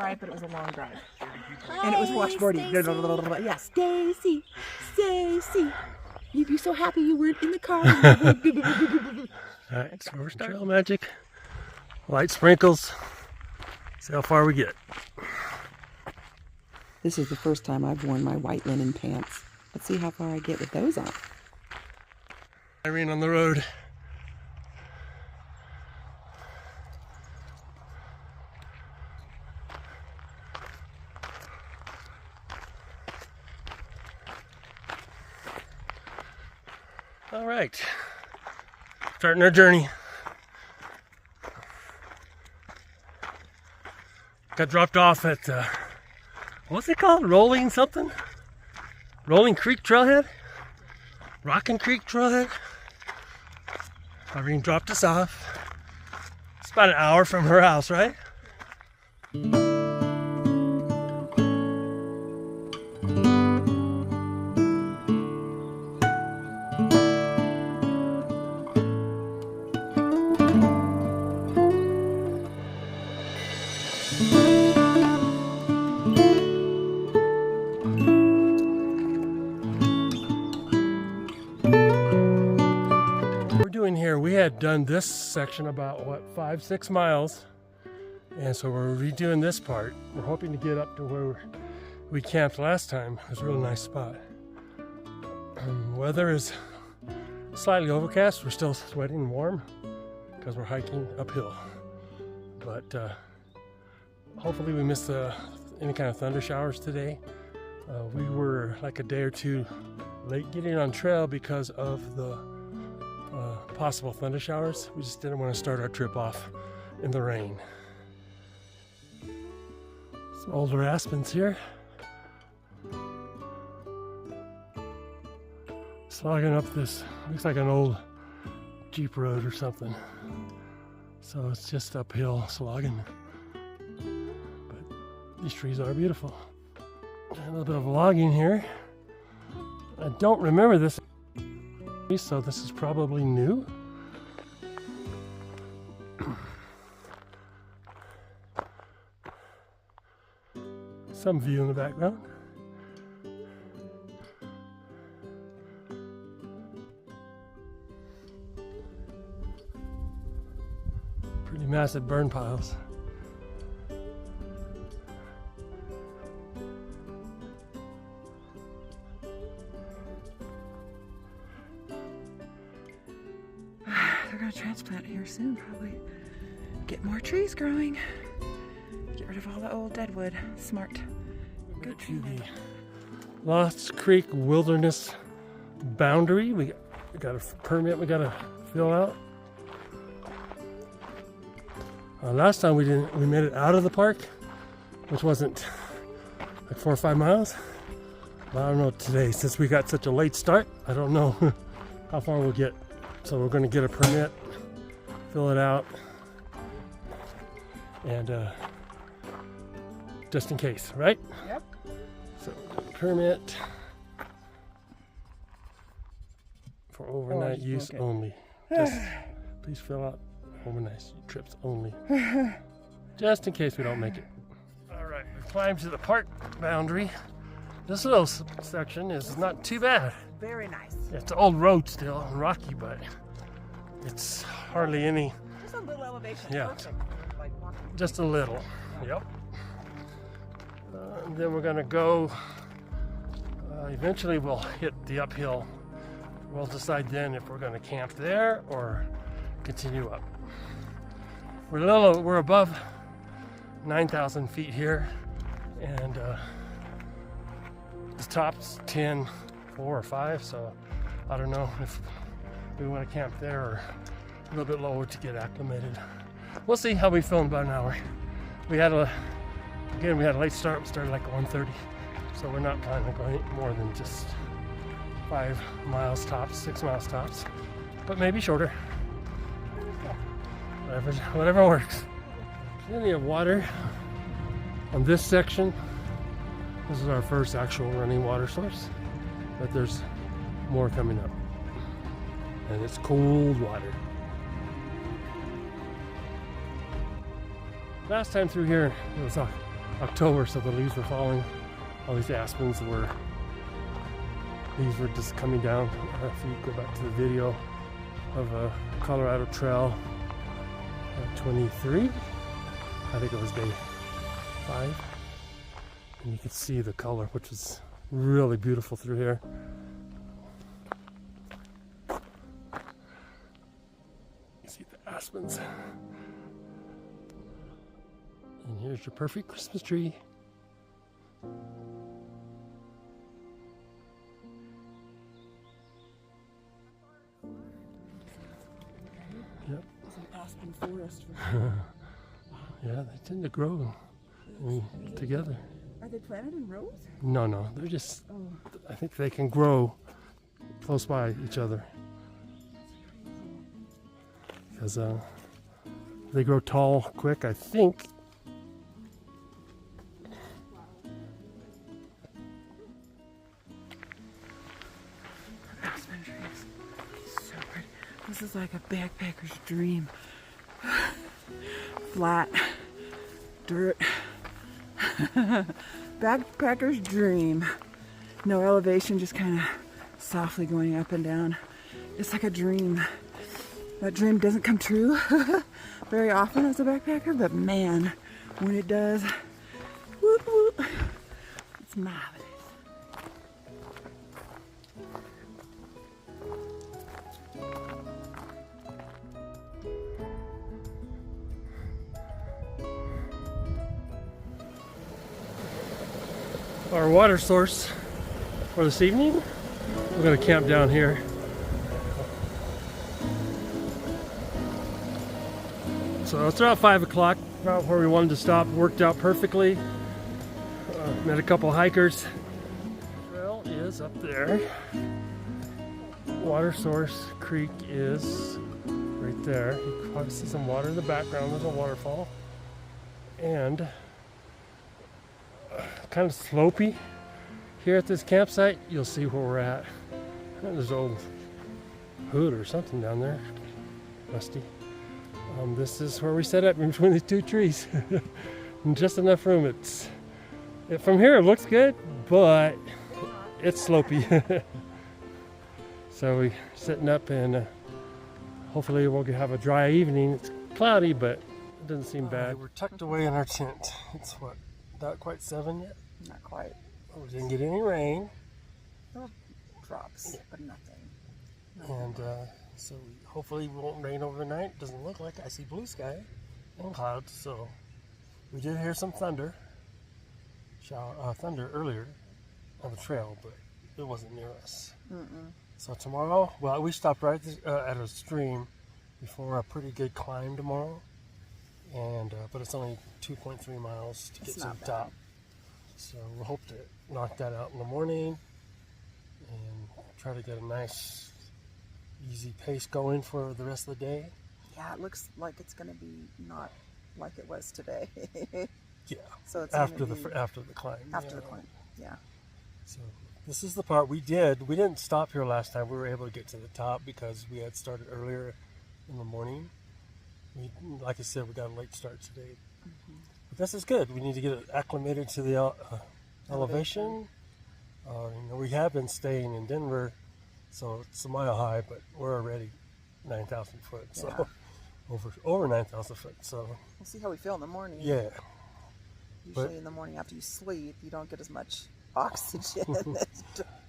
drive, but it was a long drive. Hi, And it was washboarding. Stacy. Yeah, Stacy. You'd be so happy you weren't in the car. Alright, so we're starting. Trail magic. Light sprinkles. See how far we get. This is the first time I've worn my white linen pants. Let's see how far I get with those on. Irene on the road. All right, starting our journey. Got dropped off at, what's it called? Rolling something? Rolling Creek Trailhead? Rockin' Creek Trailhead? Irene dropped us off. It's about an hour from her house, right? Here we had done this section about what 5-6 miles, and so we're redoing this part. We're hoping to get up to where we camped last time. It was a real nice spot. Weather is slightly overcast. We're still sweating and warm because we're hiking uphill, but hopefully we missed any kind of thunder showers today. We were like a day or two late getting on trail because of the possible thunder showers. We just didn't want to start our trip off in the rain. Some older aspens here. Slogging up this, looks like an old Jeep road or something. So it's just uphill slogging. But these trees are beautiful. A little bit of logging here. I don't remember this, so this is probably new. Some view in the background. Pretty massive burn piles. They're going to transplant here soon, probably. Get more trees growing. Get rid of all the old deadwood. Smart. Good to the Lost Creek Wilderness boundary. We got a permit we got to fill out. Last time we made it out of the park, which wasn't like 4 or 5 miles. But I don't know today, since we got such a late start, I don't know how far we'll get. So we're going to get a permit, fill it out, and just in case, right? Yep. So permit for overnight use only. Just please fill out overnight trips only. Just in case we don't make it. All right, we climbed to the park boundary. This little section is not too bad. Very nice. It's an old road still, rocky, but it's hardly any. Just a little elevation. Yeah. Perfect. Like Just a little. Yep. And then we're going to go. Eventually, we'll hit the uphill. We'll decide then if we're going to camp there or continue up. We're above 9,000 feet here, and the top's 10, 4 or 5. So I don't know if we want to camp there or a little bit lower to get acclimated. We'll see how we feel in about an hour. We had a late start. We started like 1:30, so we're not planning on going more than just 5 miles tops, 6 miles tops, but maybe shorter. Whatever works. Plenty of water on this section. This is our first actual running water source, but there's more coming up, and it's cold water. Last time through here, it was October, so the leaves were falling. All these aspens were, leaves were just coming down. If you go back to the video of Colorado Trail 23, I think it was day 5, and you could see the color, which was really beautiful through here. You see the aspens. And here's your perfect Christmas tree. Yep. It's an aspen forest. Yeah, they tend to grow together. Are they planted in rows? No, they're just, Oh. I think they can grow close by each other. Because they grow tall quick, I think. Aspen trees. So pretty. This is like a backpacker's dream. Flat dirt. Backpacker's dream. No elevation, just kind of softly going up and down. It's like a dream. That dream doesn't come true very often as a backpacker, but man, when it does, whoop whoop, it's marvelous. Our water source for this evening, we're going to camp down here. So it's about 5 o'clock, about where we wanted to stop. Worked out perfectly. Met a couple hikers. Trail is up there. Water source creek is right there. You can probably see some water in the background. There's a waterfall. And kind of slopey here at this campsite. You'll see where we're at. There's an old hood or something down there. Rusty. This is where we set up in between these two trees. Just enough room. From here it looks good, but it's slopey. So we're setting up, and hopefully we'll have a dry evening. It's cloudy, but it doesn't seem bad. We're tucked away in our tent. It's what, not quite 7 yet? Not quite. We didn't get any rain. Little drops, but nothing. And so hopefully it won't rain overnight. Doesn't look like. I see blue sky and clouds. So we did hear some thunder. Thunder earlier on the trail, but it wasn't near us. So tomorrow, well, we stopped right at a stream before a pretty good climb tomorrow, and but it's only 2.3 miles to get to the top. So we'll hope to knock that out in the morning and try to get a nice easy pace going for the rest of the day. Yeah, it looks like it's going to be not like it was today. Yeah. So it's after the climb. After the climb, yeah. So this is the part we didn't stop here last time. We were able to get to the top because we had started earlier in the morning. Like I said, we got a late start today. But this is good. We need to get acclimated to the elevation. We have been staying in Denver, so it's a mile high, but we're already 9,000 foot. So over 9,000 foot. So we'll see how we feel in the morning. Yeah. Usually in the morning after you sleep, you don't get as much oxygen.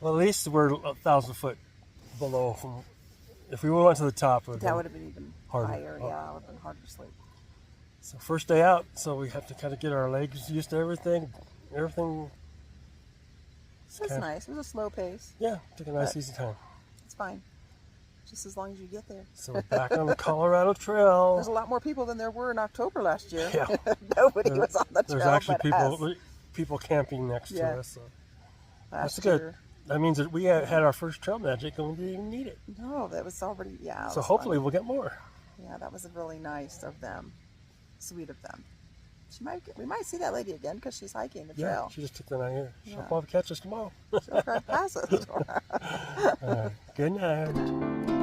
Well, at least we're 1,000 foot below. If we went to the top, that would have been even harder. Higher. Yeah, it would have been harder to sleep. So first day out, so we have to kind of get our legs used to everything. Everything. It's nice. It was a slow pace. Yeah, took a nice easy time. It's fine. Just as long as you get there. So we're back on the Colorado Trail. There's a lot more people than there were in October last year. Yeah. Nobody was on the trail. There's actually but people camping next to us. So that's good. That means that we had our first trail magic and we didn't even need it. No, that was already, So hopefully we'll get more. Yeah, that was really nice of them. Sweet of them. We might see that lady again because she's hiking the trail. Yeah, she just took the night here. She'll probably catch us tomorrow. She'll drive past us. Good night.